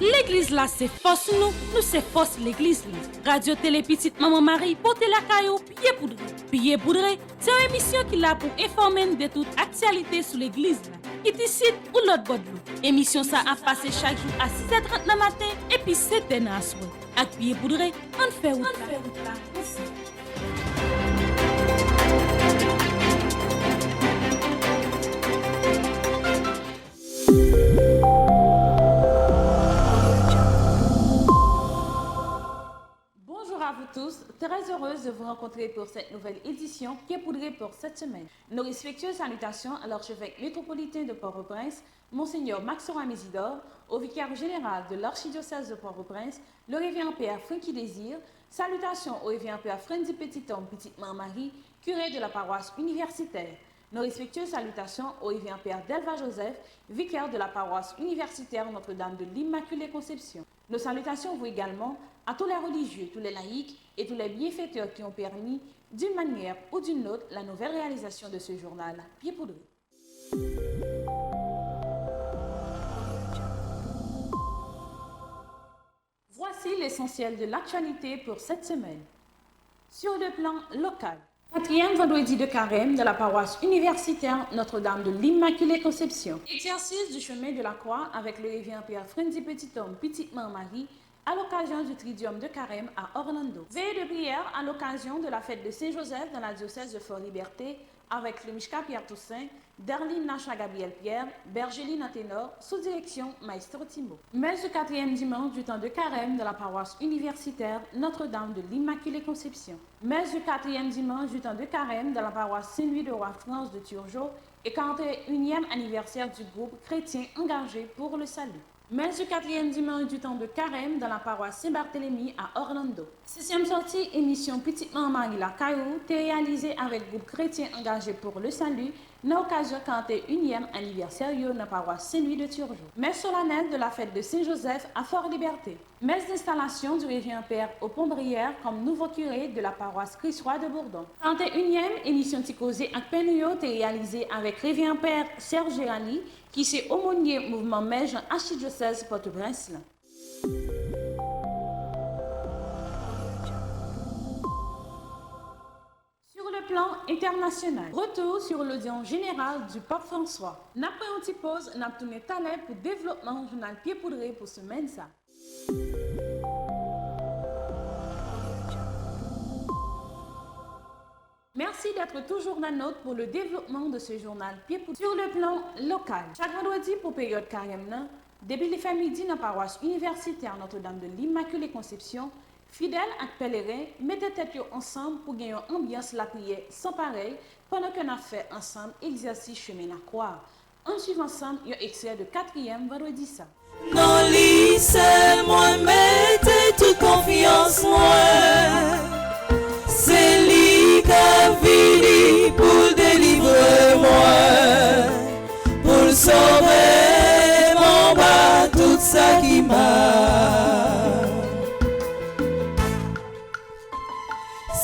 L'église là, c'est force nous c'est force l'église là. Radio Télé Petite Maman Marie, portez la caillou, pied poudré. Pied poudré, c'est une émission qui l'a pour informer de toute actualité sur l'église là. Qui décide ou l'autre bord de l'eau. Émission ça a passé chaque jour à 6h30 le matin et puis 7h à soir. Avec pied poudré, on fait route là. Bonjour à vous tous, très heureuse de vous rencontrer pour cette nouvelle édition qui est poudrée pour cette semaine. Nos respectueuses salutations à l'archevêque métropolitain de Port-au-Prince, Monseigneur Maxoran Mésidor, au vicaire général de l'archidiocèse de Port-au-Prince, le révérend Père Francky Désir, salutations au révérend Père Frenzy Petit-Homme Petite-Marie, curé de la paroisse universitaire. Nos respectueuses salutations au révérend Père Delva Joseph, vicaire de la paroisse universitaire Notre-Dame de l'Immaculée Conception. Nos salutations vont également à tous les religieux, tous les laïcs et tous les bienfaiteurs qui ont permis, d'une manière ou d'une autre, la nouvelle réalisation de ce journal Pied poudré. Voici l'essentiel de l'actualité pour cette semaine. Sur le plan local, 4e vendredi de carême de la paroisse universitaire Notre-Dame de l'Immaculée Conception. Exercice du chemin de la croix avec le révérend Père Frenzy Petit-Homme Petite-Marie à l'occasion du Tridium de Carême à Orlando. Veille de prière à l'occasion de la fête de Saint-Joseph dans la diocèse de Fort-Liberté avec le Mishka Pierre Toussaint, Derline Nacha Gabriel Pierre, Bergeline Athénor, sous direction Maestro Timo. Messe du 4e dimanche du temps de Carême de la paroisse universitaire Notre-Dame de l'Immaculée Conception. Messe du 4e dimanche du temps de Carême de la paroisse Saint-Louis de Roi-France de Turgeau et 41e anniversaire du groupe chrétien engagé pour le salut. Messe du 4e dimanche du temps de Carême dans la paroisse Saint-Barthélemy à Orlando. 6e sortie, émission Petite-Maman Marie la Caillou, réalisée avec groupe chrétien engagé pour le salut, dans l'occasion 41e anniversaire de la paroisse Saint-Louis de Turgeau. Messe solennelle de la fête de Saint-Joseph à Fort-Liberté. Messe d'installation du révérend Père au Pont-Brière comme nouveau curé de la paroisse Christ-Roi de Bourdon. 31e émission Ticosé à Penouillot, réalisée avec révérend Père Serge Gérani, qui s'est aumônier mouvement Mège archidiocèse Port-au-Prince. Sur le plan international, retour sur l'audience générale du pape François. N'après une petite pause, n'a tourné talent pour développement journal Pied poudré pour semaine ça. Merci d'être toujours la note pour le développement de ce journal Pied poudré. Sur le plan local, chaque vendredi pour période carême, depuis les midi dans la paroisse universitaire Notre-Dame de l'Immaculée Conception, fidèles et pèlerins mettez tête ensemble pour gagner une ambiance la prière sans pareil pendant qu'on a fait ensemble exercice chemin à croire. On suit ensemble un extrait de 4e vendredi ça. Non, lycée, moi, mettez toute confiance, moi. C'est lui qui a fini pour délivrer moi, pour sauver mon bas, tout ça qui m'a.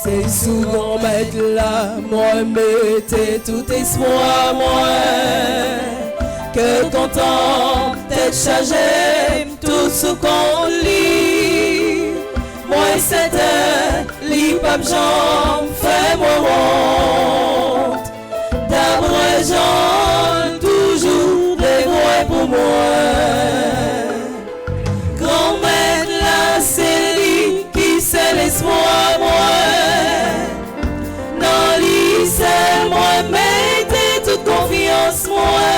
C'est souvent mettre là, moi mettez tout espoir, moi, que content d'être chargé, tout ce qu'on lit. Moi c'était l'hip-hop j'en fais moi honte. D'après j'en toujours des voix pour moi. Grand-mère là c'est lui qui c'est l'espoir moi. Dans lui c'est moi mettez toute confiance moi.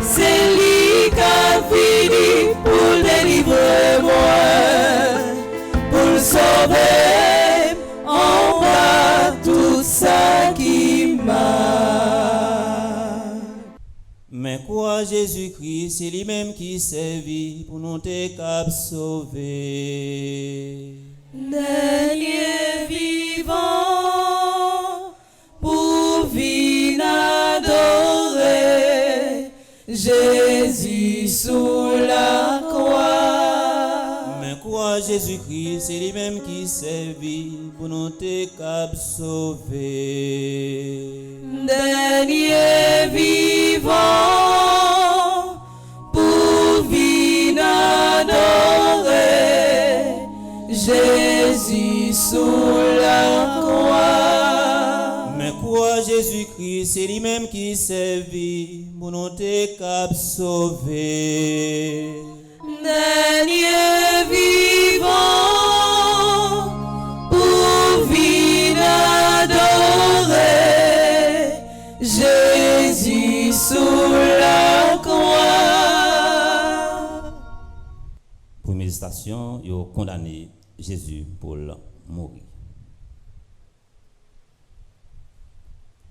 C'est lui qui a fini pour délivrer moi. Pour sauver en bas tout ça qui m'a. Mais quoi Jésus-Christ, c'est lui-même qui servit pour nous te cap sauver. Dernier vivant pour venir adorer Jésus sous la croix. Jésus-Christ, c'est lui-même qui servit pour nous te cap sauver. Dernier vivant pour venir sous la croix. Mais quoi Jésus-Christ, c'est lui-même qui servit, pour nous te cap sauver. Dernier vivant, pour vivre adorer, Jésus sous la croix. Première station, ils ont condamné Jésus pour mourir.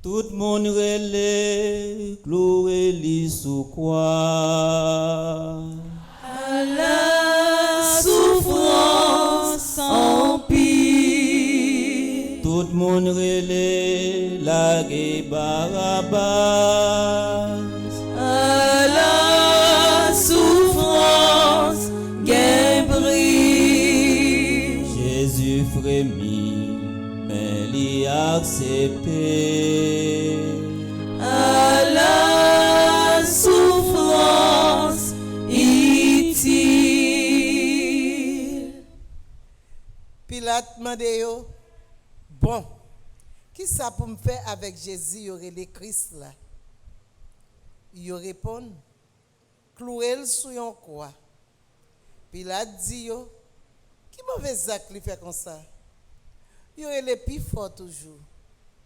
Tout le monde relève, cloué li sous quoi. À la souffrance empire. Tout le monde relève, la Barabbas. À la souffrance gain brise. Jésus frémit, mais l'y accepté. À la souffrance utile. Pilate m'a dit, bon, qui ça pour me faire avec Jésus, il y aurait le Christ là? Il répond, clouer sur une croix. Pilate dit, qui mauvais acte lui fait comme ça? Il y aurait le plus fort toujours,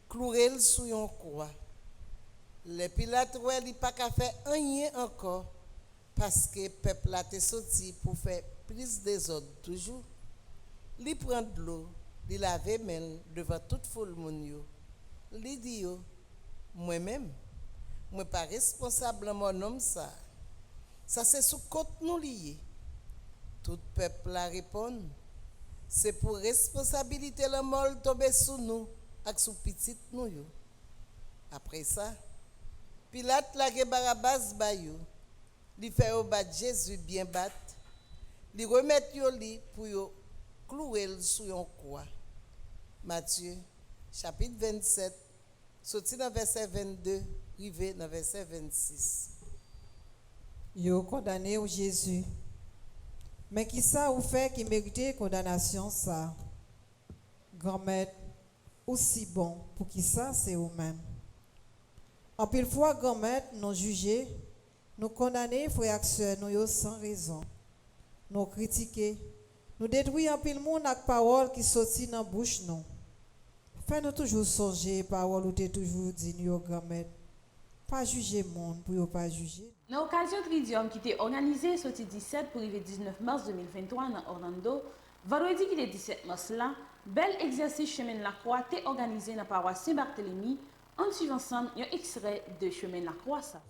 clouer sur une croix. Le Pilate, il n'a pas qu'à faire rien encore, parce que le peuple a été sorti pour faire plus des autres toujours. Il prend de l'eau, il lave les mains devant toute foule monde. Il dit, moi-même, je ne suis pas responsable de mon homme ça. Ça c'est sous côté nous lié. Tout peuple la répond. C'est pour responsabilité le mal tomber sous nous et sous petit nous. Après ça, Pilate la Barabbas bayou. Il fait au bas Jésus bien battre. Il remet yo li pour yo clouer sur une croix. Matthieu chapitre 27, sorti dans verset 22, arrivé dans verset 26. Yo condamné au Jésus. Mais qui ça ou fait qui méritait condamnation ça? Grand-mère, aussi bon, pour qui ça c'est vous-même. En pile fois, grand-mère, nous juger, nous condamner frères et sœurs nous sans raison. Nous critiquer, nous détruire en pile monde avec parole qui sortit dans bouche nous. Fais-nous toujours songer parole ou t'es toujours dit nous grand-mère. Pas juger monde pour yo pas juger. Dans l'occasion Tridium qui était organisé sorti 17 pour arriver 19 mars 2023 dans Orlando, vendredi qui est 17 mars là, bel exercice chemin de la croix était organisé dans la paroisse Saint-Barthélemy en suivant ensemble un extrait de chemin de la croix ça.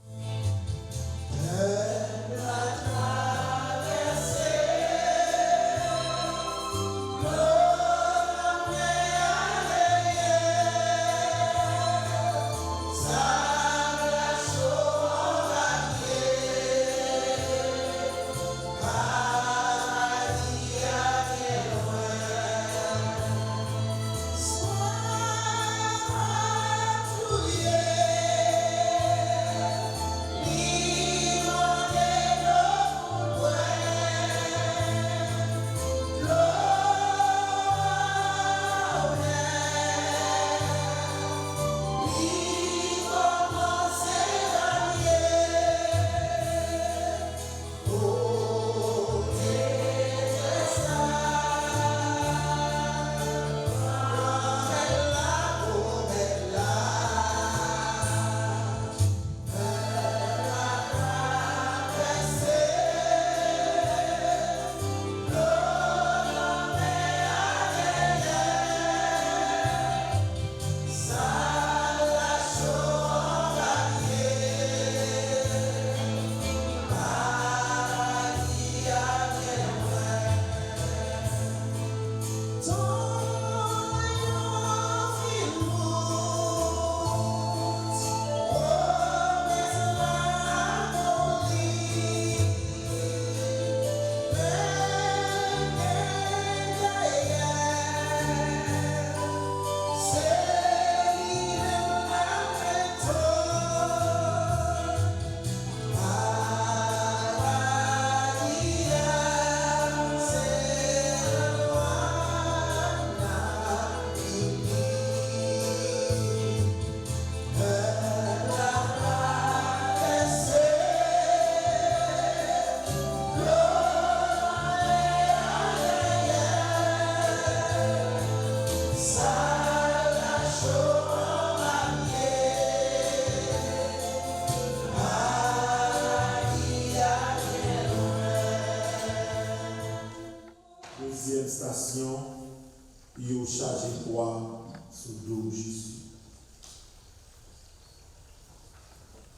croix sous dos Jésus.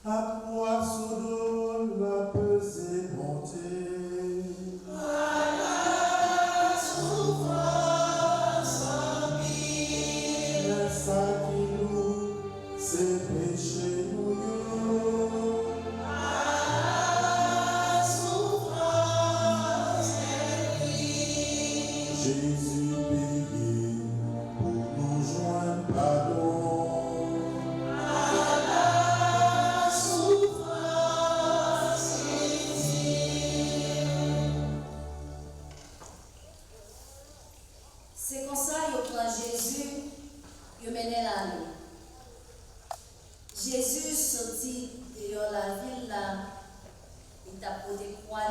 À croix sous dos la pesée montée. À la souffrance en vie. Mais ça qui nous, c'est péché nous. Jésus payé pour nous joindre pardon. À la souffrance c'est comme ça qu'il prend Jésus, il mène l'année. Jésus sorti de la ville là, il t'a posé croix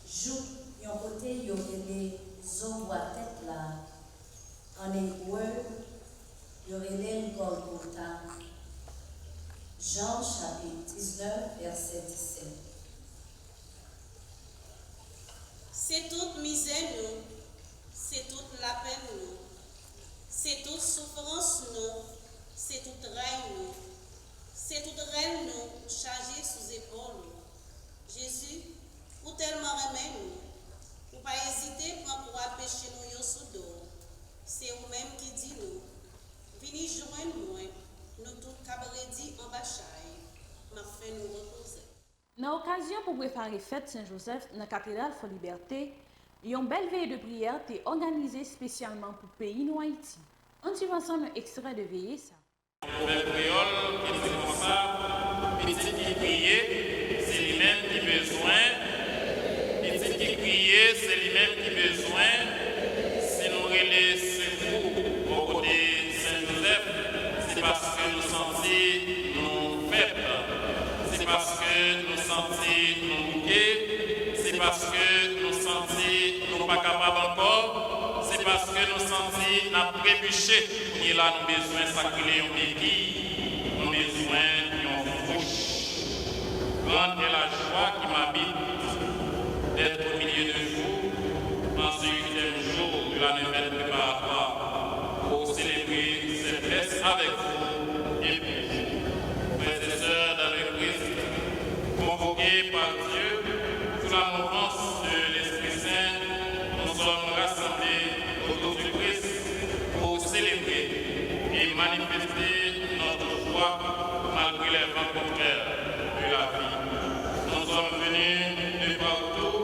joue un côté, il y aurait les hommes à tête là. En hébreu, il y aurait les Golgotha. Jean chapitre 19, verset 17. C'est toute misère nous, c'est toute la peine nous, c'est toute souffrance nous, c'est toute règne nous, c'est toute reine nous chargée sous épaules. Jésus, pour tellement aimer nous, pour pas hésiter pour pécher nous sous dos. C'est vous-même qui dit nous, venez joindre nous, nous tous cabredi en bachaille, m'a fait nous reposer. Dans l'occasion pour préparer fête Saint-Joseph dans la cathédrale for Liberté, une belle veille de prière est organisée spécialement pour le pays nous Haïti. On suit ensemble un extrait de veillée ça. Le créole qui dit comme ça, petit qui prie, c'est lui-même qui besoin. Petit qui prie, c'est lui-même qui besoin. Si nous relais secours au côté Saint-Joseph, c'est parce que nous sentons nous faibles. C'est parce que nous sentons nous bouquets. C'est parce que nous sentons nous pas capables encore. C'est parce que nous sentons nous trébuché. Et là, nous avons besoin de sacrer un béquille. Nous avons besoin d'une fouche. Grande est la joie qui m'habite d'être au milieu de vous en ce 8e jour de la nouvelle préparatoire pour célébrer cette fête avec vous et pour vous, frères et sœurs dans le Christ, convoqués par Dieu sous la mouvance de l'Esprit Saint, nous sommes rassemblés autour du Christ pour célébrer et manifester notre joie malgré les vents contraires de la vie. Nous sommes venus de partout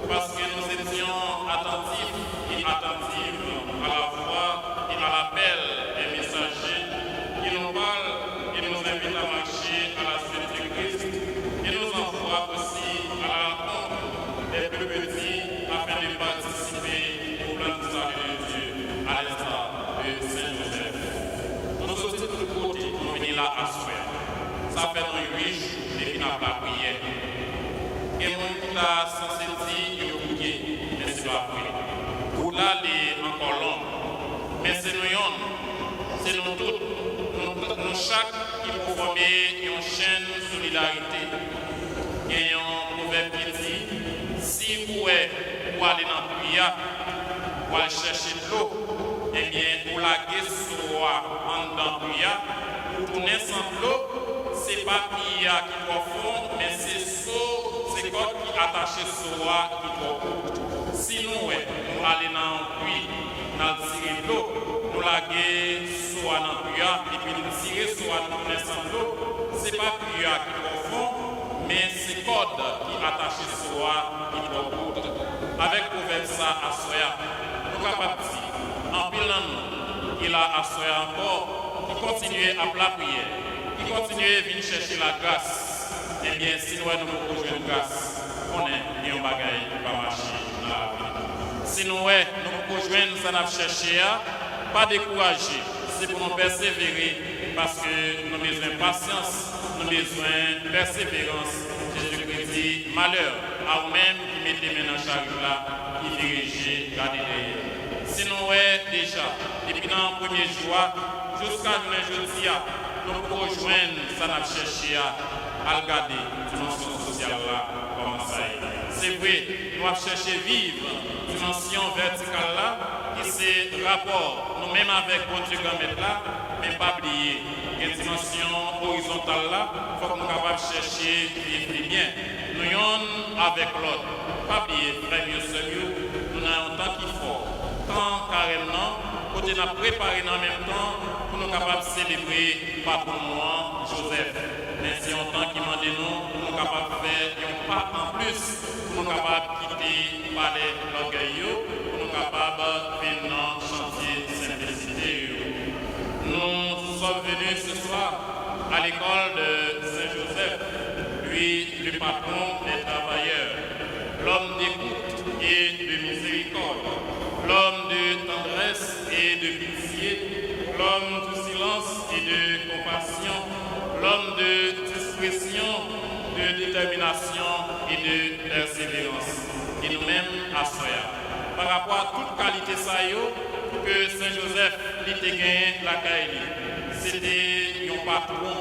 parce que nous étions attentifs et attentives à la voix et à l'appel des messagers qui nous parlent et nous invitent à marcher à la suite du Christ et nous envoient aussi à la rencontre des plus petits afin de participer au plan du salut de Dieu à l'instar de Saint-Joseph. Nous sommes de tous côtés, nous venons là à souhait. Ça fait 8 jours depuis la prière. Et mon qui l'a censé dire, il est oublié, mais c'est pas vrai. Pour là, il est encore long. Mais c'est nous, c'est nous tous, nous chaque qui peut former une chaîne de solidarité. Il y a un proverbe qui dit, si vous êtes pour aller dans le prière, pour aller chercher de l'eau, eh bien, pour la guerre en dans le prière, pour tourner sans l'eau, c'est pas prière qui profond, mais c'est c'est God qui attache soi qui doit. Si nous allons dans le puits, nous tirer l'eau, nous laguer soit dans le puits, et puis nous tirer soit nous connaissons l'eau, c'est pas prière qui profond, mais c'est God qui attache soi qui doit. Avec proverbe ça à soya, nous capables de dire, en pilant il a à soya encore, qui continue à la prière, qui continue à venir chercher la grâce. Eh bien, si nous avons besoin de grâce, on est un bagage qui va marcher dans la vie. Si nous avons besoin de ça, pas décourager, c'est pour nous persévérer, parce que nous avons besoin de patience, nous avons besoin de persévérance. Jésus-Christ dit, malheur à vous-même qui mettez les mains dans chaque là, qui dirigez Galilée. Si nous avons déjà, depuis dans le premier jour, jusqu'à aujourd'hui, nous pouvons rejoindre ça, nous chercher à regarder la dimension sociale là, comment ça est. C'est vrai, nous avons cherché à vivre la dimension verticale là, qui qui c'est rapport nous-mêmes avec bon Dieu grand maître là, mais pas oublier. Une dimension horizontale là, il faut que nous soyons capables de chercher vivre bien. Nous sommes avec l'autre. Pas oublier, frère mieux seul, nous avons un temps qu'il faut. Tant carrément, côté nous préparer en même temps pour nous capables de célébrer patron moi, Joseph. Mais c'est un temps qui m'a dit nous, pour nous capables de faire un pas en plus, pour nous capables de quitter le palais l'orgueil, pour nous capables de faire un chantier de simplicité. Nous sommes venus ce soir à l'école de Saint-Joseph, lui, le patron des travailleurs, l'homme d'écoute et de miséricorde, l'homme de tendresse et de pitié, l'homme de silence et de compassion, l'homme de discrétion, de détermination et de persévérance. Et nous-mêmes à Soya. Par rapport à toute qualité ça que Saint-Joseph l'ait gagné la Kaili. C'était un patron.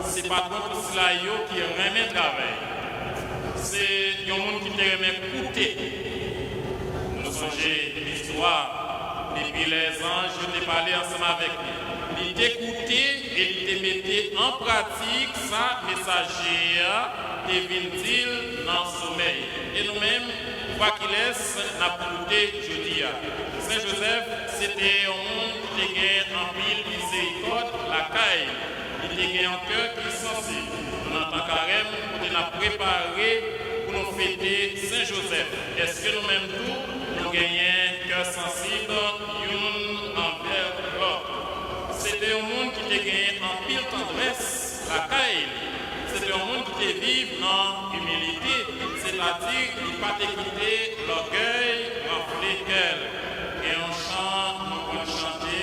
C'est patron pour cela qui remet le travail. C'est un monde qui te remet coûter. Nous songez l'histoire. Depuis les anges, je t'ai parlé ensemble avec lui. Il t'écoutait et il te mettait en pratique sa messagère et vient-il dans le sommeil. Et nous-mêmes, quoi qu'il laisse, n'a pas coûté jeudi. Saint-Joseph, c'était un monde qui te gagne en pile miséricorde, la caille. Il te gagne en cœur qui est sensible. Nous, en tant qu'arème, on a préparé pour nous fêter Saint-Joseph. Est-ce que nous-mêmes tous, nous gagnons cœur sensible, l'un envers l'autre? C'était un monde qui te gagne en pile tendresse, la caille. C'était un monde qui te vive dans l'humilité, c'est-à-dire qu'il ne pas te quitter l'orgueil, rempli qu'elle. Et on chante, nous pouvons chanter.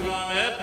Grand-mère,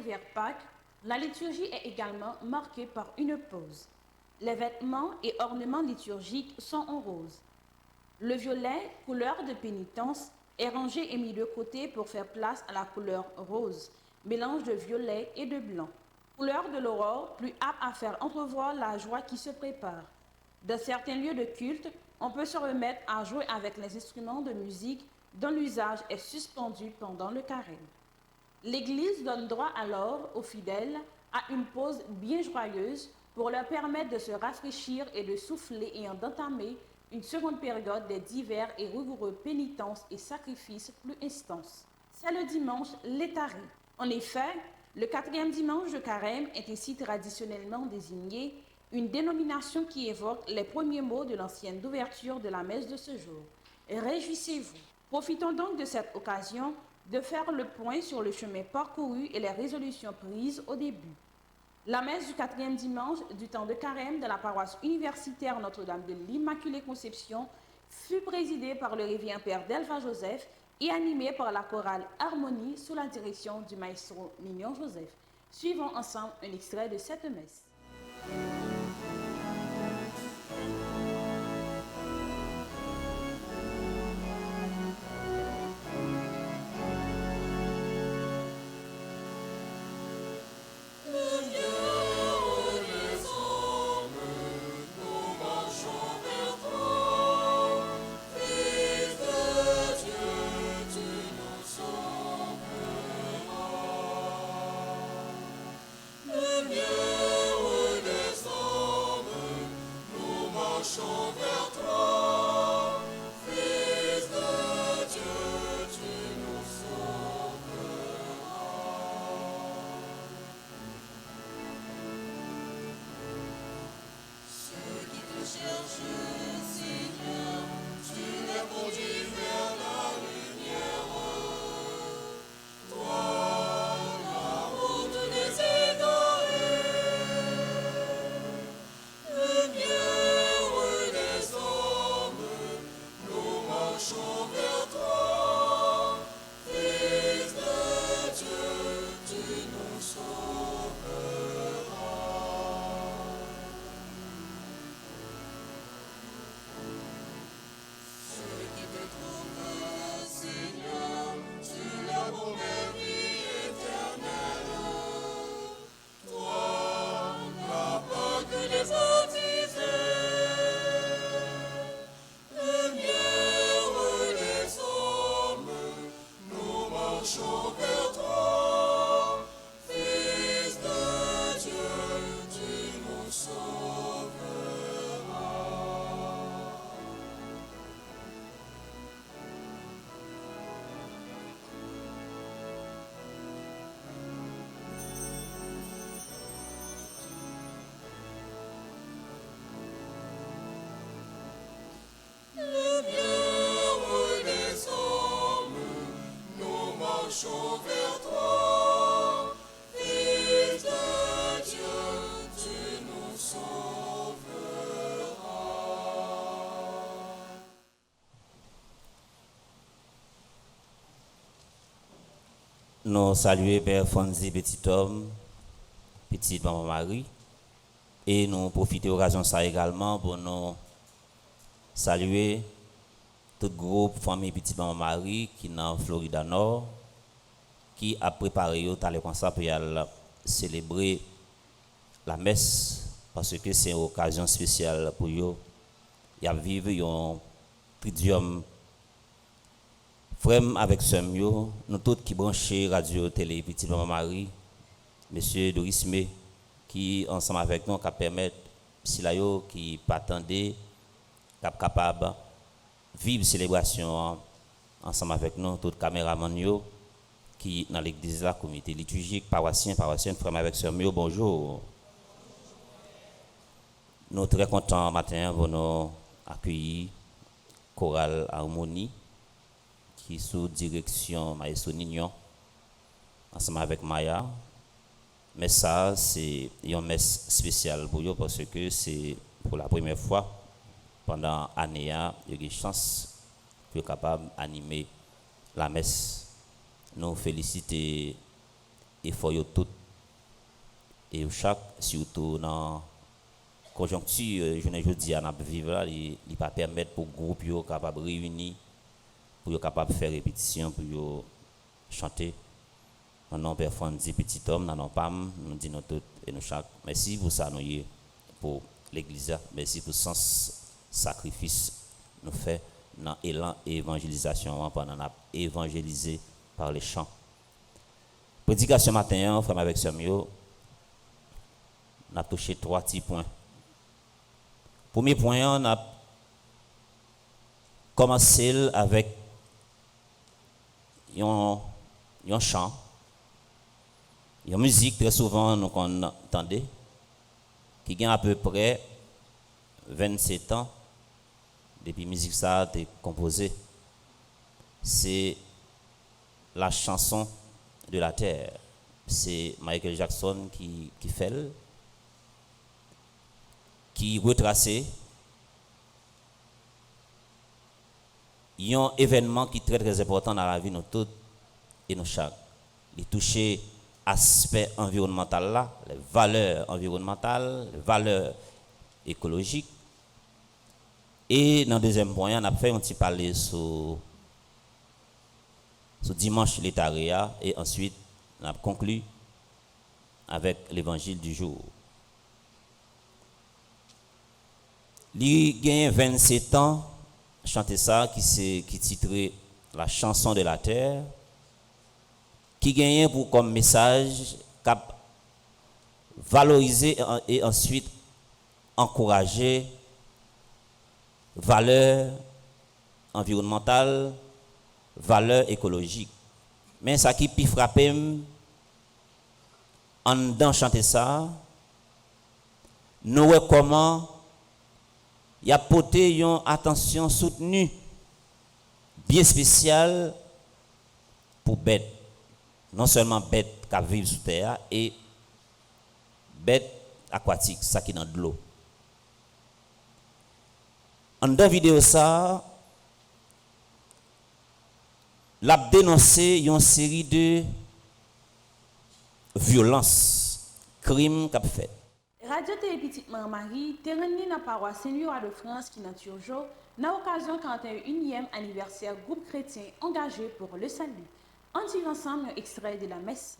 vers Pâques, la liturgie est également marquée par une pause. Les vêtements et ornements liturgiques sont en rose. Le violet, couleur de pénitence, est rangé et mis de côté pour faire place à la couleur rose, mélange de violet et de blanc. Couleur de l'aurore, plus apte à faire entrevoir la joie qui se prépare. Dans certains lieux de culte, on peut se remettre à jouer avec les instruments de musique dont l'usage est suspendu pendant le carême. L'Église donne droit alors aux fidèles à une pause bien joyeuse pour leur permettre de se rafraîchir et de souffler et d'entamer une seconde période des divers et rigoureux pénitences et sacrifices plus intenses. C'est le dimanche létharé. En effet, le 4e dimanche de carême est ainsi traditionnellement désigné, une dénomination qui évoque les premiers mots de l'ancienne d'ouverture de la messe de ce jour. Réjouissez-vous. Profitons donc de cette occasion de faire le point sur le chemin parcouru et les résolutions prises au début. La messe du 4e dimanche du temps de carême de la paroisse universitaire Notre-Dame de l'Immaculée Conception fut présidée par le révérend Père Delva Joseph et animée par la chorale Harmonie sous la direction du maestro Mignon Joseph. Suivons ensemble un extrait de cette messe. marchons vers toi, Fils de Dieu, tu nous sauveras. Ceux qui te cherchent, Seigneur, tu les conduis vers la lumière. Toi, la route des égarés, lumière des hommes, nous marchons vers toi, Fils de Dieu, tu nous sauveras. Ceux qui te trouvent, Seigneur, tu leur promets vie éternelle. Toi, la vague des baptisés, lumière des hommes, nous marchons vers toi, Fils de Dieu, tu nous sauveras. Lumière des hommes, nous marchons vers toi, Fils de Dieu, tu nous sauveras. Nous saluons Père Fonzi, petit homme, petite maman Marie, et nous profitons de l'occasion ça également pour nous saluer tout groupe famille petite maman Marie qui est dans Florida Nord, qui a préparé au talent comme ça pour y aller célébrer la messe parce que c'est une occasion spéciale pour eux. Il y a vivre un tridium frère avec sœur nous tous qui branchés radio télé petite maman Marie, monsieur Doris May qui ensemble avec nous qui permettre si là yo qui pas attendait capable vivre célébration ensemble avec nous tous caméramans yo qui dans l'église la comité liturgique paroissienne frère avec sœur bonjour. Nous très contents matin pour nous accueillir chorale harmonie qui sous direction Maestro Nignon ensemble avec Maya. Mais ça c'est une messe spéciale pour eux parce que c'est pour la première fois pendant l'année, il y a une chance de capable d'animer la messe. Nous félicitons l'effort de tous et chaque, surtout dans la conjoncture, je ne dis pas vivre là, il ne pas permettre pour le groupe capable de réunir, pour capable de faire répétition, pour chanter. Nous avons performé des petits hommes, nous PAM, nous disons tous et nous chaque. Merci pour ça, nous pour l'église. Merci pour ce sacrifice nous fait dans l'élan évangélisation pendant qu'on a évangélisé par les chants. Prédication matin, frère avec Samuel, on a touché 3 petits points. Premier point, on a commencé avec un chant, une musique très souvent nous entendait, qui a à peu près 27 ans depuis musique ça a été composée. C'est la chanson de la terre. C'est Michael Jackson qui fait, qui retrace un événement qui est très très important dans la vie de nous tous et nous chaque. Il touche l'aspect environnemental là, les valeurs environnementales, les valeurs écologiques. Et dans le deuxième point, on a fait un petit parler sur dimanche l'étaria et ensuite on a conclu avec l'évangile du jour. Il gagne 27 ans, chanter ça qui titré La chanson de la terre, qui gagne pour comme message cap valoriser et ensuite encourager valeurs environnementales, valeurs écologiques. Mais ça qui puis frappé en dedans chanter ça, nous voyons comment il y a porté une attention soutenue, bien spéciale pour bêtes. Non seulement bêtes qui vivent sous terre, et bêtes aquatiques, ça qui est dans de l'eau. En dans vidéo ça, l'a dénoncé une série de violences, crimes qu'a fait. Radio Télé Petite Marie, terrain dans paroisse Saint-Louis de France qui n'a toujours, dans l'occasion 41e anniversaire groupe chrétien engagé pour le salut. On tire ensemble un extrait de la messe.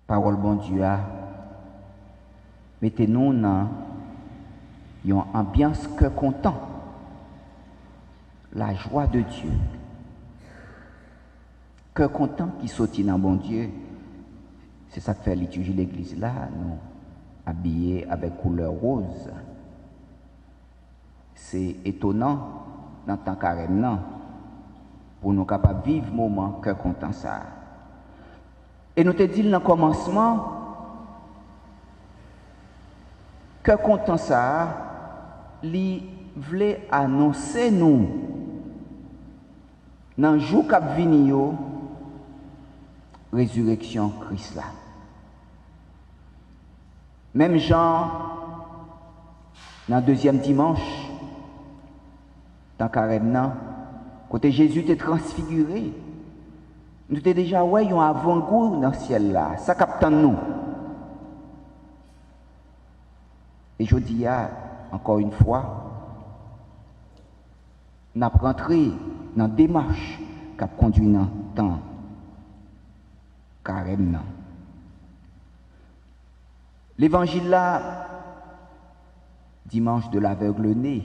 Parole bon Dieu a mettez-nous dans une ambiance cœur content, la joie de Dieu, cœur content qui sortit dans bon Dieu. C'est ça que fait liturgie de l'église là, nous habillés avec couleur rose. C'est étonnant dans temps carême non, pour nous capables vivre moment cœur content ça. Et nous te dit dans le commencement, que content ça, lui voulait annoncer nous dans le jour qu'a vini yo, résurrection Christ là. Même Jean, dans le deuxième dimanche, dans carême nan, côté Jésus était transfiguré. Nous étions déjà ouais, un avant-goût dans le ciel là, ça capte nous. Et je dis encore une fois, nous avons rentré dans la démarche qui a conduit dans le temps carême nan. L'évangile là, dimanche de l'aveugle-né,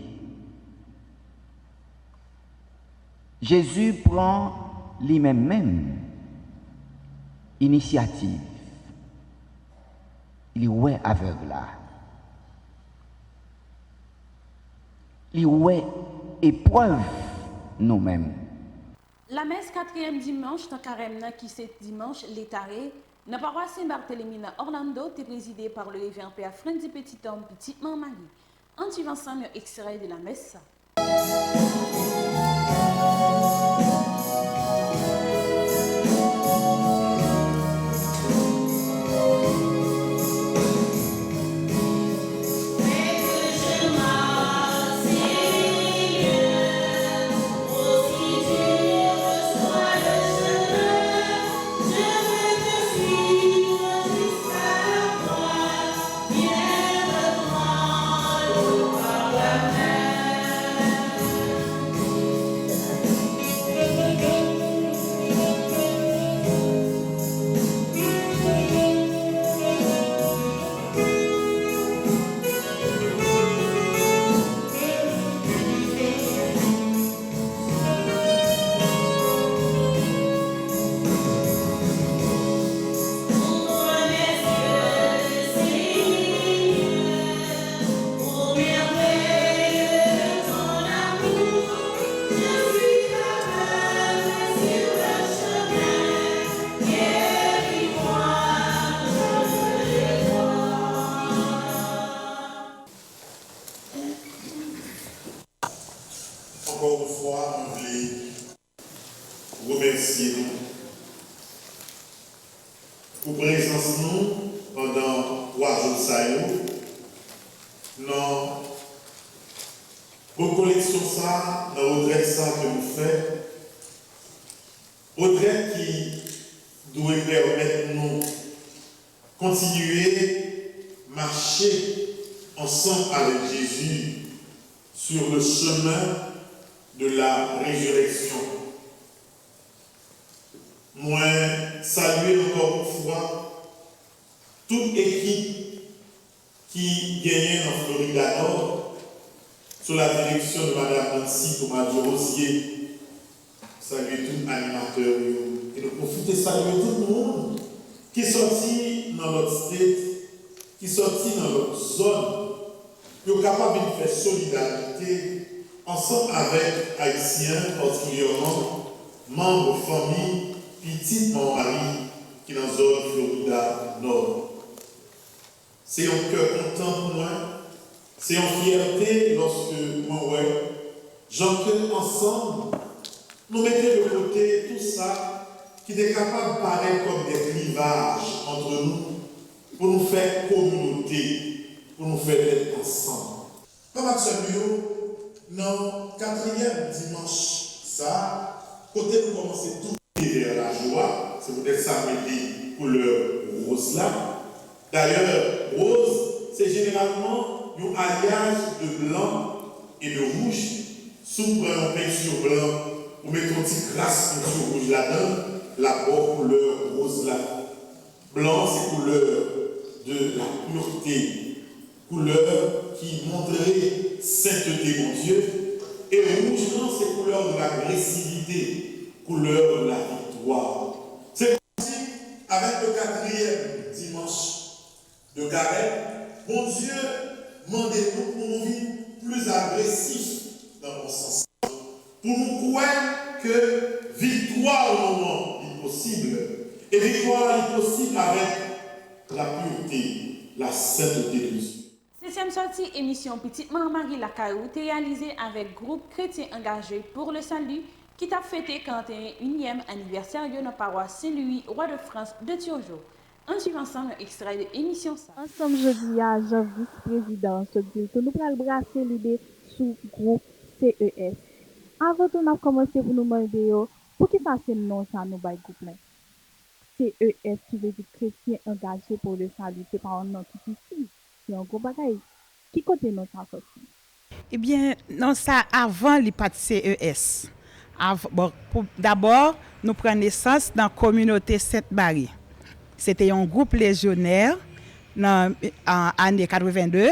Jésus prend lui-même initiative. Il est ouais aveugle là. Il est ouais épreuve nous-mêmes. La messe 4e dimanche dans carême qui c'est dimanche l'étaré, dans la paroisse Saint-Barthélemy dans Orlando, est présidée par le révérend Père Frenzy Petit-Homme Petit-Maman Marie. On suit ensemble un extrait de la messe. Encore une fois, je voulais remercier nous pour présence nous pendant 3 jours ça dans vos collections ça, dans le retraite ça que nous faisons, retraite qui doit permettre nous continuer à marcher ensemble avec Jésus sur le chemin de la résurrection. Moi, saluer encore une fois toute équipe qui gagnait dans Florida Nord sous la direction de Mme Nancy Thomas Rosier. Saluer tout animateur et de profiter saluer tout le monde qui sortit dans notre state, qui sortit dans notre zone, qui est capable de faire solidarité ensemble avec Haïtiens, particulièrement membres, famille, petite mon mari qui est dans la zone Florida Nord. C'est un cœur content pour moi, c'est une fierté lorsque moi, j'en ensemble, nous mettons de côté tout ça qui est capable de paraître comme des clivages entre nous pour nous faire communauté, pour nous faire être ensemble. Comme actuellement, dans le 4e dimanche, ça, côté nous commençons tout vers la joie, c'est peut-être ça met couleur rose là. D'ailleurs, rose, c'est généralement un alliage de blanc et de rouge. Sous un peinture blanc, vous mettez une petite crasse peinture rouge là-dedans, la bonne couleur rose là. Blanc, c'est couleur de la pureté, couleur qui montrait sainteté, mon Dieu. Et rouge, non, c'est couleur de l'agressivité, couleur de la victoire. C'est ainsi, avec le 4e dimanche de carême, mon Dieu, demandez-nous pour nous vivre plus agressifs dans mon sens. Pour nous croire que victoire au moment est possible. Et victoire est possible avec la pureté, la sainteté de Dieu. 6e sortie émission Petite Maman Marie la Caillou, réalisée avec groupe chrétien engagé pour le salut qui t'a fêté 41e anniversaire de notre paroisse Saint-Louis, roi de France de Turgeau. On suit ensemble un extrait de l'émission ça. Ensemble jeudi à Jean vice-président, ce dit que nous allons brasser l'idée sous groupe CES. Avant de nous commencer pour nous demander pour qui ça c'est non ça nous bail groupe là. CES qui veut dire chrétien engagé pour le salut, c'est pas un nom qui ici. C'est un gros bagage. Qui côté non ça sorti? Eh bien, non ça avant les pas de CES. Bon, d'abord, nous prenons naissance dans la communauté Sainte-Marie. C'était un groupe légionnaire en année 82,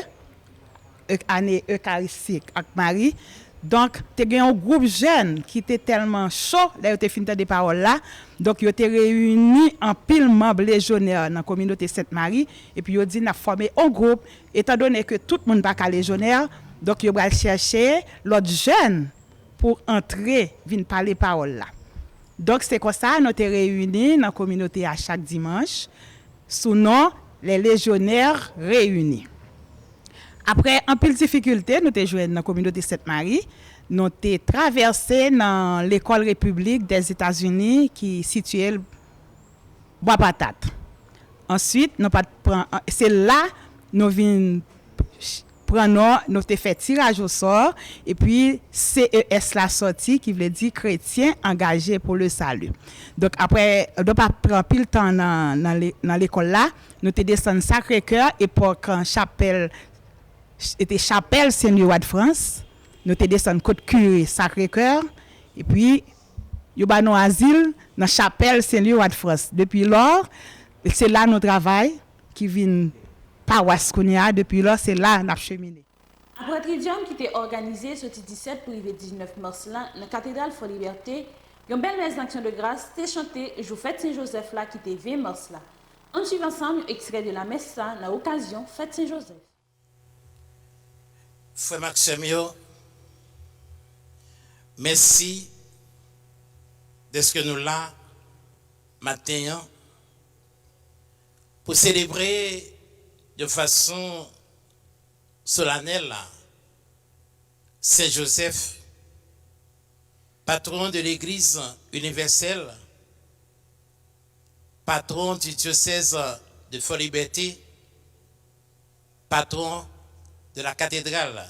année eucharistique avec Marie. Donc, il y a un groupe jeune qui était tellement chaud, là, il fini des paroles là. Donc, il était réuni en pile membres légionnaires dans la communauté Sainte-Marie. Et puis, il dit, a formé un groupe, étant donné que tout le monde n'est pas légionnaire. Donc, il va chercher l'autre jeune pour entrer, venir parler paroles là. Donc, c'est comme ça, nous sommes réunis dans la communauté à chaque dimanche, sous nom les légionnaires réunis. Après, en pile difficulté, nous sommes joués dans la communauté Sainte-Marie. Nous sommes traversés dans l'école République des États-Unis qui est située Bois Patate. Ensuite, c'est là nous venons prendre, nous avons fait tirage au sort et puis CES la sortie qui veut dire chrétien engagé pour le salut. Donc après, on ne pas prendre pile temps dans l'école là, nous avons descendu Sacré-Cœur et pour quand chapelle Saint-Louis de France, nous avons descendu Côte-Curie Sacré-Cœur et puis nous avons asile dans chapelle Saint-Louis de France. Depuis lors, c'est là notre travail qui vient paroisse Kounia, depuis là, c'est là qu'on a cheminé. Après Tridium qui était organisé ce 17 pour le 19 mars là, dans la cathédrale for Liberté, une belle messe d'action de grâce t'est chantée je fête Saint-Joseph là qui était 20 mars là. On suit ensemble un extrait de la messe là, dans l'occasion fête Saint-Joseph. Frère Maxime, merci de ce que nous là matin pour célébrer de façon solennelle Saint-Joseph, patron de l'Église universelle, patron du diocèse de Fort-Liberté, patron de la cathédrale.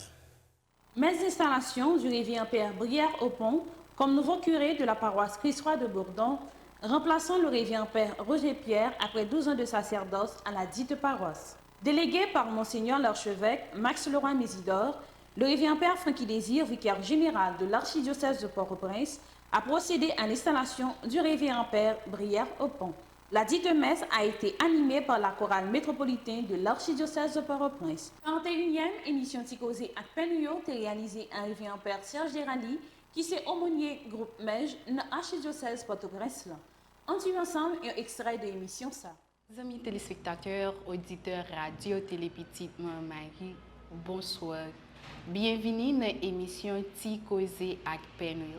Messe d'installation du révérend Père Brière-au-Pont comme nouveau curé de la paroisse Christ-Roi de Bourdon, remplaçant le révérend Père Roger Pierre après 12 ans de sacerdoce à la dite paroisse. Délégué par Monseigneur l'archevêque Max Leroy-Mésidor, le révérend Père Francky Désir, vicaire général de l'archidiocèse de Port-au-Prince, a procédé à l'installation du révérend Père Brière-au-Pont. La dite messe a été animée par la chorale métropolitaine de l'archidiocèse de Port-au-Prince. 41e émission Ticosé à Penuyo est réalisée par le révérend Père Serge Derali, qui s'est aumônier groupe Mej dans l'archidiocèse Port-au-Prince. On suit ensemble un extrait de l'émission ça. Amis téléspectateurs, auditeurs radio Télé Petite Marie, bonsoir. Bienvenue dans l'émission Ti Causé avec Penuyo.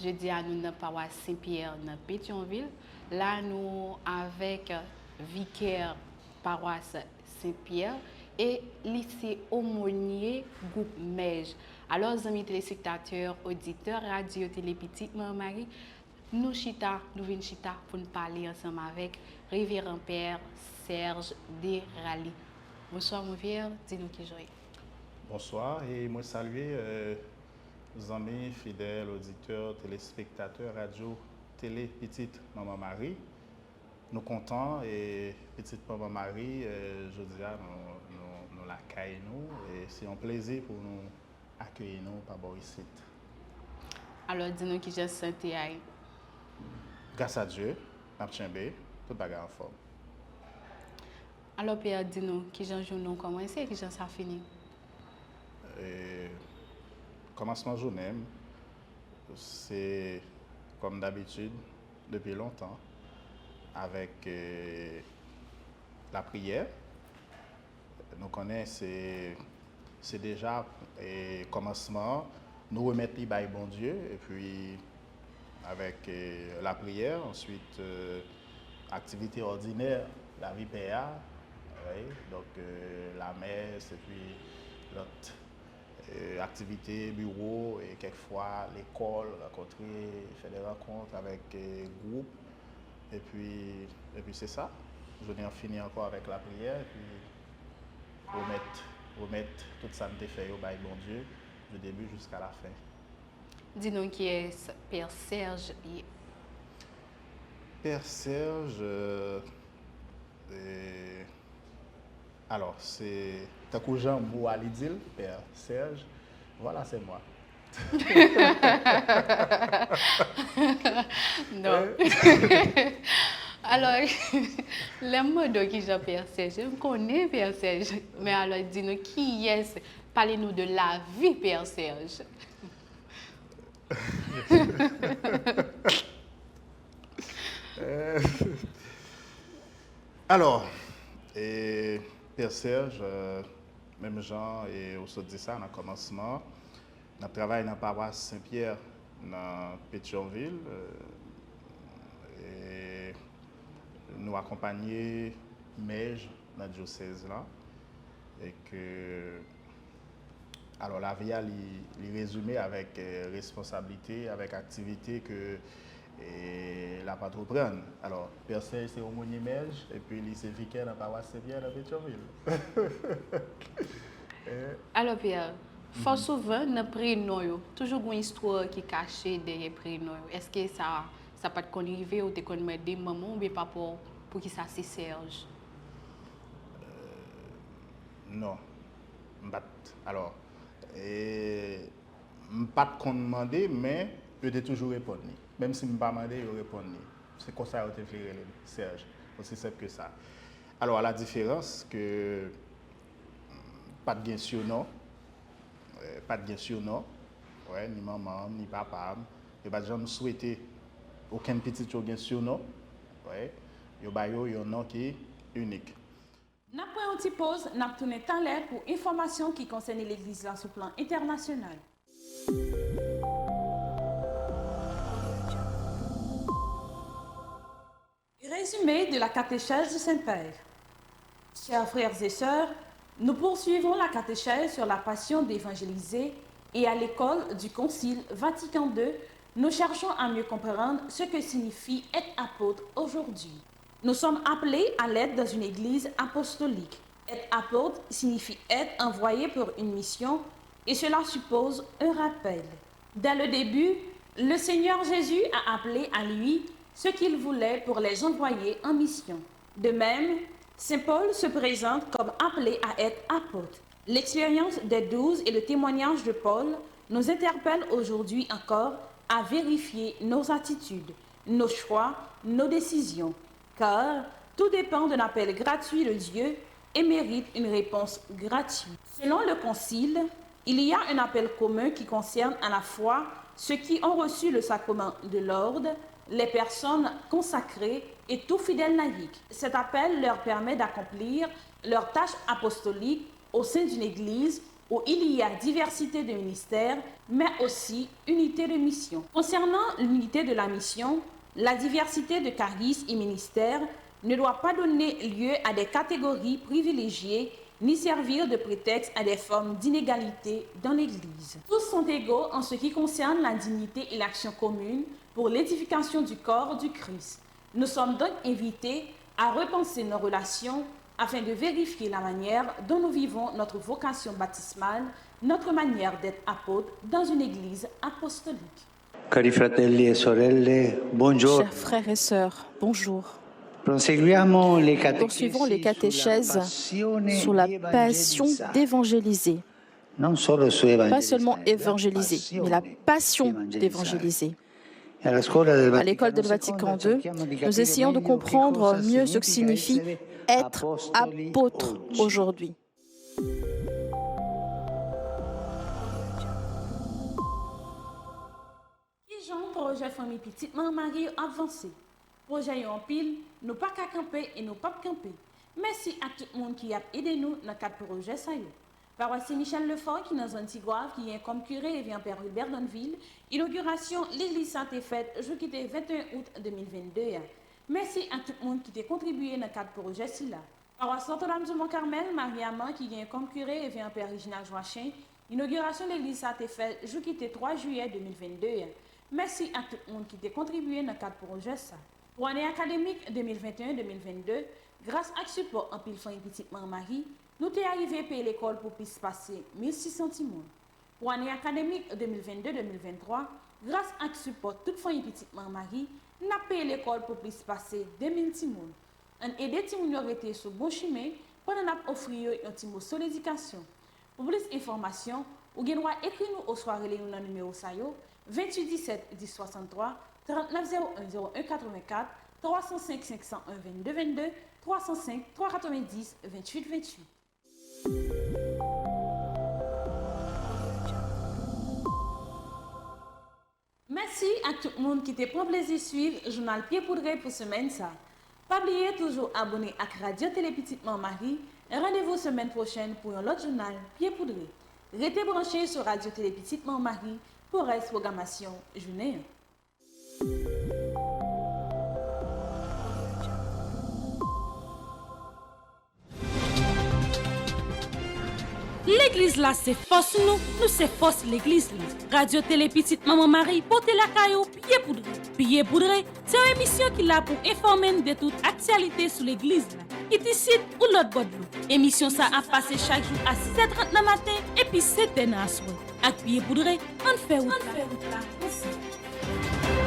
Jeudi à nous dans paroisse Saint-Pierre dans Pétionville. Là nous avec vicaire paroisse Saint-Pierre et lycée aumônier groupe Mej. Alors amis téléspectateurs, auditeurs radio Télé Petite Marie, nous venons chita pour nous parler ensemble avec révérend Père Serge Derali. Bonsoir mon père, dis-nous qui joue. Bonsoir et moi saluer nos amis fidèles, auditeurs, téléspectateurs, radio, télé, petite Maman Marie. Nous contents et petite Maman Marie, je dis à nous l'accueillons et c'est un plaisir pour nous accueillir nous par ici. Alors dis-nous qui j'ai santé. Grâce à Dieu, nous avons tout bagarre en forme. Alors Père, dis-nous qui j'ai journée commencé et qui j'ai ça fini. Commencement journée, c'est comme d'habitude depuis longtemps avec la prière. Nous connaissons, c'est déjà commencement, nous remettre les bails bon Dieu et puis avec la prière, ensuite activité ordinaire, la vie PA, oui, donc la messe et puis l'autre activités, bureaux et quelquefois l'école, rencontrer, faire des rencontres avec groupes. Et puis c'est ça. Je viens finir encore avec la prière et puis remettre tout ça que fait au bail bon Dieu du début jusqu'à la fin. Dis-nous qui est Père Serge. Père Serge, alors c'est Takou Jean Boualidil, Père Serge, voilà c'est moi. Non. Alors, le mot qui est Père Serge, je connais Père Serge, mais alors dis-nous qui est, parlez-nous de la vie Père Serge. Alors, Père Serge, même Jean, et on se dit ça dans le commencement, on travaille dans la paroisse Saint-Pierre, dans Pétionville, et nous accompagner Mège dans le diocèse là, et que, alors la vie, il résumé avec responsabilité, avec activité que la patrouille prenne. Alors, Père Serge, c'est aumônier Mège, et puis il s'est vicaire dans la paroisse Saint-Pierre dans Pétionville. Alors, Père, fort souvent, dans le prénom, toujours une histoire qui est cachée derrière le prénom. Est-ce que ça peut te arriver ou te connaître des mamans ou des papas pour qui ça c'est Serge? Non. Alors, je ne pas te demander, mais je peux toujours répondre. Même si je ne pas demandé, je réponds. C'est comme ça que je te Serge. Aussi simple que ça. Alors, à la différence que pas de surnom, ouais, ni maman, ni papa, je n'ai pas jamais souhaité aucun petit surnom. Ouais, il y a un nom qui est unique. Nous avons une petite pause, nous avons tourné temps l'air pour informations qui concernent l'Église sur le plan international. Résumé de la catéchèse du Saint-Père. Chers frères et sœurs, nous poursuivons la catéchèse sur la passion d'évangéliser et à l'école du Concile Vatican II, nous cherchons à mieux comprendre ce que signifie être apôtre aujourd'hui. Nous sommes appelés à l'être dans une église apostolique. Être apôtre signifie être envoyé pour une mission et cela suppose un rappel. Dès le début, le Seigneur Jésus a appelé à lui ce qu'il voulait pour les envoyer en mission. De même, Saint Paul se présente comme appelé à être apôtre. L'expérience des 12 et le témoignage de Paul nous interpellent aujourd'hui encore à vérifier nos attitudes, nos choix, nos décisions, car tout dépend d'un appel gratuit de Dieu et mérite une réponse gratuite. Selon le Concile, il y a un appel commun qui concerne à la fois ceux qui ont reçu le sacrement de l'ordre, les personnes consacrées et tout fidèle laïque. Cet appel leur permet d'accomplir leur tâche apostolique au sein d'une église où il y a diversité de ministères, mais aussi unité de mission. Concernant l'unité de la mission, la diversité de charismes et ministères ne doit pas donner lieu à des catégories privilégiées ni servir de prétexte à des formes d'inégalité dans l'Église. Tous sont égaux en ce qui concerne la dignité et l'action commune pour l'édification du corps du Christ. Nous sommes donc invités à repenser nos relations afin de vérifier la manière dont nous vivons notre vocation baptismale, notre manière d'être apôtre dans une Église apostolique. Cari fratelli e sorelle, buongiorno. Chers frères et sœurs, bonjour. Poursuivons les catéchèses sur la passion d'évangéliser. Pas seulement évangéliser, mais la passion d'évangéliser. À l'école de Vatican II, nous essayons de comprendre mieux ce que signifie être apôtre aujourd'hui. Jean, projet famille petite Marie avancé. Projet en pile, nous pas qu'à camper et nous pas camper. Merci à tout le monde qui a aidé nous dans le cadre projet ça. Paroisse Saint-Michel Lefort qui est dans zone Tigouave, qui est comme curé et vient Père Hubert Donville. Inauguration, l'église sainte est faite, je quitte 21 août 2022. Merci à tout le monde qui a contribué dans le cadre projet là. Paroisse Notre-Dame du Mont-Carmel, Marie-Amand qui vient comme curé et vient Père Reginald Joachim. L'inauguration de l'église a été faite le 3 juillet 2022. Merci à tout le monde qui a contribué dans le cadre du projet. Pour l'année académique 2021-2022, grâce à ce support en pile fin petit Marie, nous sommes arrivés à payer l'école pour plus passer 1600 timons. Pour l'année académique 2022-2023, grâce à ce support toute fin petit Marie, nous avons payé l'école pour plus passer 2000 timons. On aide timons à rester sur bon chemin pendant qu'on offre un timon sur l'éducation. Pour plus d'informations, vous pouvez écrire nous au soir et nous dans le numéro 28 17 10 63 39 01 01 84 305 501 22 22 305 390 28 28. Merci à tout le monde qui te prend plaisir de suivre le journal Pied Poudré pour semaine ça. Pas oublier toujours abonner à Radio Télé Petite Marie et rendez-vous semaine prochaine pour un autre journal Pied Poudré. Restez branchés sur Radio Télé Petite Marie pour la programmation journée. L'église là, c'est force nous c'est force l'église là. Radio Télé Petite Maman Marie, portez la caillou, Pied Poudré. Pied Poudré, c'est une émission qui est là pour informer de toute actualité sur l'église là. Qui ici ou l'autre bord de l'eau. Émission ça a passé chaque jour à 6h30 le matin et puis 7h à soir. Avec Pied Poudré, on fait route là aussi.